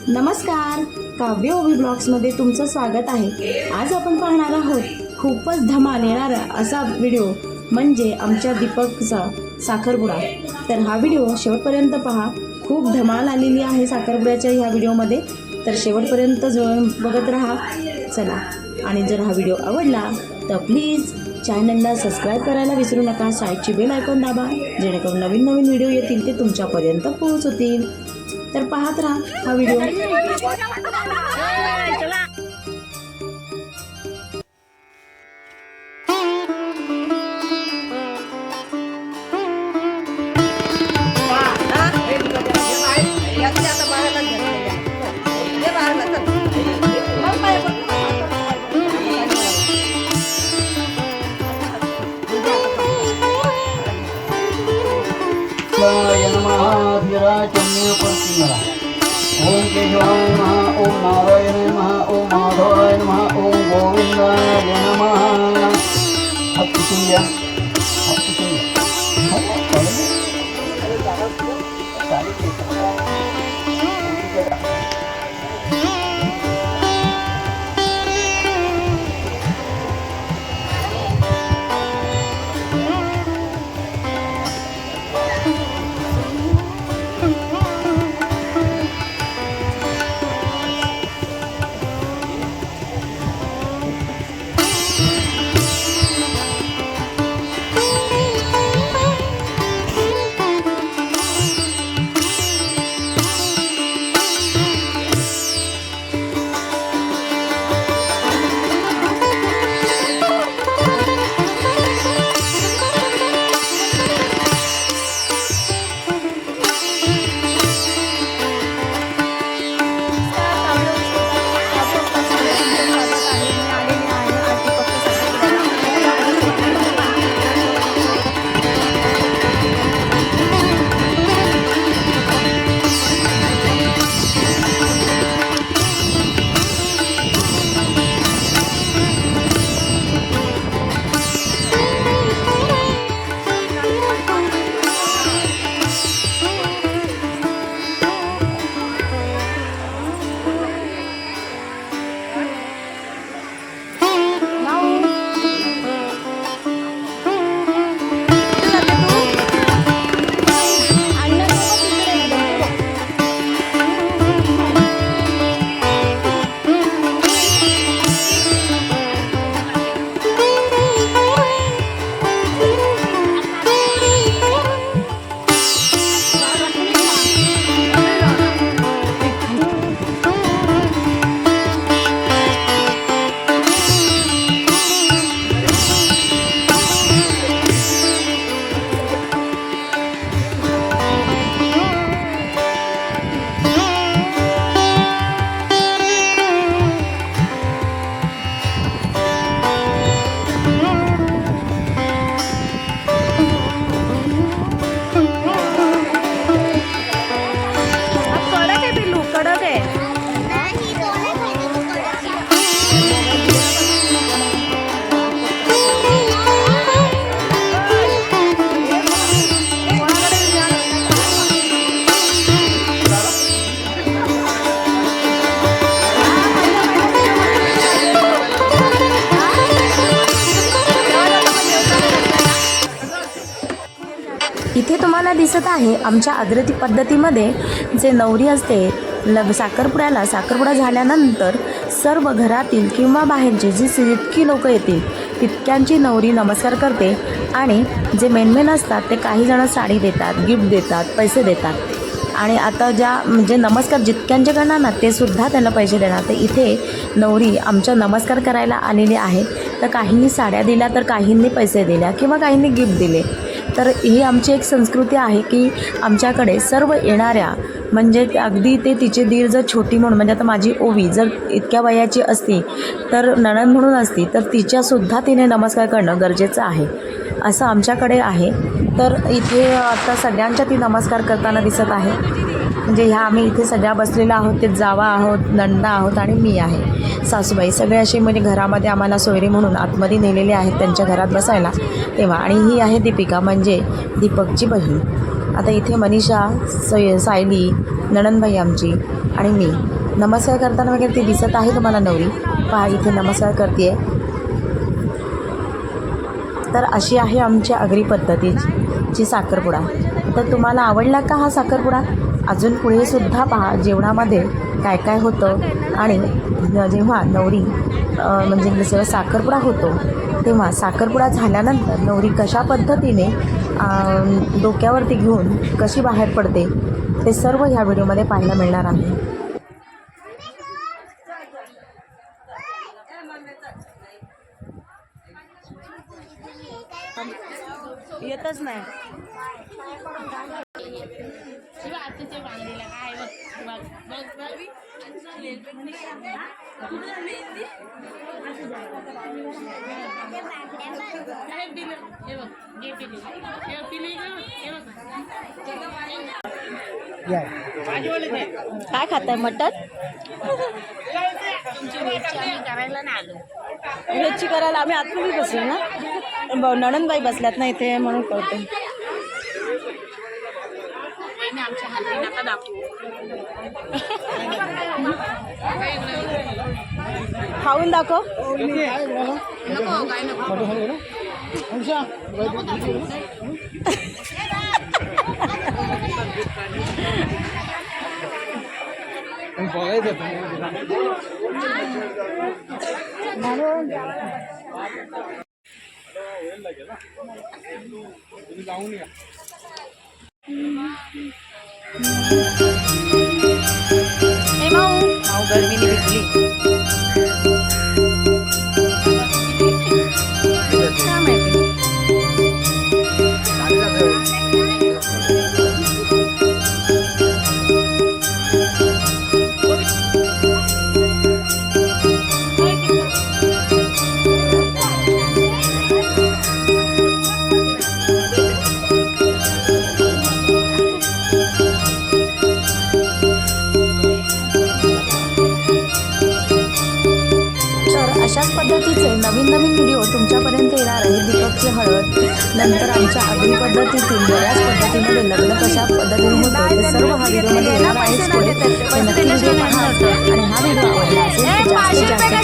नमस्कार, काव्य ओवी ब्लॉग्समध्ये तुमचं स्वागत आहे। आज आपण पाहणार आहोत खूपच धमाल येणारा असा व्हिडिओ म्हणजे आमच्या दीपकचा साखरपुडा। तर हा व्हिडिओ शेवटपर्यंत पहा, खूप धमाल आलेली आहे साखरपुड्याच्या ह्या व्हिडिओमध्ये, तर शेवटपर्यंत बघत राहा। चला, आणि जर हा व्हिडिओ आवडला तर प्लीज चॅनलला सबस्क्राईब करायला विसरू नका, साईडची बेल आयकॉन दाबा जेणेकरून नवीन नवीन व्हिडिओ येतील ते तुमच्यापर्यंत पोहोचतील। तर पाहत राहा हा व्हिडिओ। ओम केशवाय नमः, ओम नारायणाय नमः, ओम माधवाय नमः, ओम गोविंदाय नमः। इथे तुम्हाला दिसत आहे आमच्या आदरती पद्धतीमध्ये जे नवरी असते साखरपुडा झाल्यानंतर सर्व घरातील किंवा बाहेरचे जितकी लोक येतील तितक्यांची नवरी नमस्कार करते, आणि जे मेन असतात ते काही जण साडी देतात, गिफ्ट देतात, पैसे देतात, आणि आता म्हणजे नमस्कार जितक्यांचे करणार ना ते सुद्धा त्याला पैसे देणार। तर इथे नवरी आमच्या नमस्कार करायला आलेली आहे, तर काहींनी साड्या दिल्या, तर काहींनी पैसे दिल्या किंवा काहींनी गिफ्ट दिले। तर ही आमची एक संस्कृती आहे की आमच्याकडे सर्व येणाऱ्या म्हणजे अगदी ते तिचे दीर जर छोटी म्हणून म्हणजे आता माझी ओवी जर इतक्या वयाची असती तर नणंद म्हणून असती तर तिच्यासुद्धा तिने नमस्कार करणं गरजेचं आहे, असं आमच्याकडे आहे। तर इथे आता सगळ्यांच्या ती नमस्कार करताना दिसत आहे, म्हणजे ह्या आम्ही इथे सगळ्या बसलेल्या आहोत, ते जावा आहोत, नंदा आहोत आणि मी आहे, सासूबाई सगळे असे म्हणजे घरामध्ये आम्हाला सोयरे म्हणून आतमध्ये नेलेले आहेत त्यांच्या घरात बसायला तेव्हा। आणि ही आहे दीपिका म्हणजे दीपकची बहीण। आता इथे मनीषा, सायली, नणंदबाई आमची आणि मी नमस्कार करताना वगैरे ती दिसत आहे तुम्हाला नवरी. पहा इथे नमस्कार करते आहे. तर अशी आहे आमच्या आगरी पद्धतीची साखरपुडा. तर तुम्हाला आवडला का हा साखरपुडा? अजून पुढे सुद्धा पहा जेवणामध्ये काय काय होतं. आणि जेव्हा नवरी म्हणजे जेव्हा साखरपुडा होतो तेव्हा साखरपुडा झाल्यानंतर नवरी कशा पद्धतीने डोक्यावरती घेऊन कशी बाहेर पडते ते सर्व ह्या व्हिडिओमध्ये पाहायला मिळणार आहे. येतच नाही. काय खाताय? मटन? वेजची करायला आम्ही आतमध्ये बसलो ना, नणंदबाई बसल्यात ना इथे म्हणून करतो. खाऊन दाखव. माऊ गर्मीने भिजली. काय माहिती. अशाच पद्धतीचे नवीन नवीन व्हिडिओ तुमच्यापर्यंत येणार आहे. दीपकची हळद, नंतर आमच्या आगरी पद्धतीतील बऱ्याच पद्धतीमध्ये लग्न कशा पद्धतीने होतं ते सर्व हा व्हिडिओमध्ये येणार आहेच पुढे. नक्की व्हिडिओ पहा आणि हा व्हिडिओ आवडला असेल तर जास्तीत जास्त